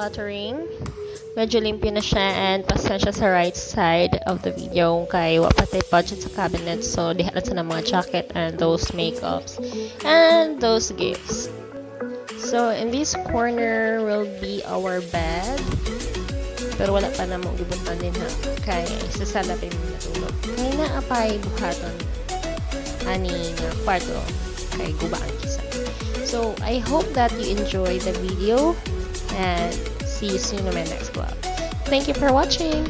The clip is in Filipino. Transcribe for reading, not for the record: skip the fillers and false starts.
decluttering. Medyo limpyo na siya and pasensya sa right side of the video kay wapatay budget sa cabinet, so dihalat sa mga jacket and those makeups and those gifts. So in this corner will be our bed, pero wala pa na mo gibutan din ha kay sa sala pa mo natulog kay naapay buhaton ani nga kwarto kay guba ang kisa. So I hope that you enjoyed the video and see you soon in my next vlog. Thank you for watching.